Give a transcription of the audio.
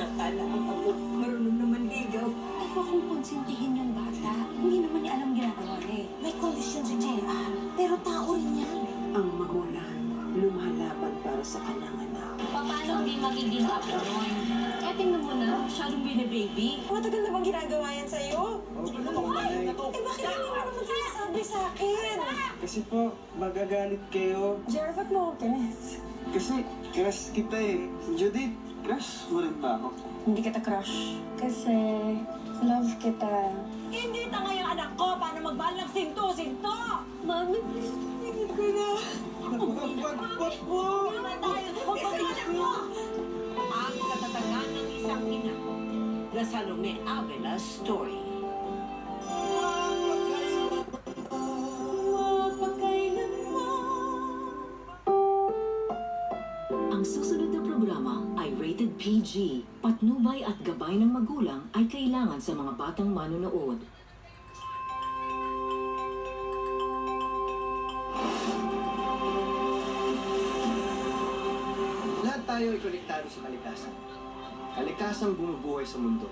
Nakala ang apo, marunong naman ligaw. Huwag mo kong konsintihin yung bata. Hindi naman niya alam ginagawa niya eh. May kondisyon si JR, pero tao rin yan. Ang magulang, lumalaban para sa kanyang anak. Paano hindi magiging apo nun? Eh, tingnan mo na, masyadong bine-baby. Matagal na bang ginagawa yan sa'yo? Ano po, nanay? Eh, bakit hindi mo naman sinasabi sa akin? Kasi po, magagalit kayo. Jer, ba't mo ako kinis? Kasi crush kita eh. Si Judith, crush mo rin ba ako? Hindi kita crush. Kasi love kita. Hindi tanga yung anak ko para magmahal ng sinto! Mami, please, tumingin ko na. Wag po! Naman tayo! Magpapilip mo! Ang katatagan ng isang ina. The Salome Avila Story. Ang susunod na programa ay rated PG. Patnubay at gabay ng magulang ay kailangan sa mga batang manonood. Lahat tayo ay konektado sa kalikasan. Kalikasang bumubuhay sa mundo.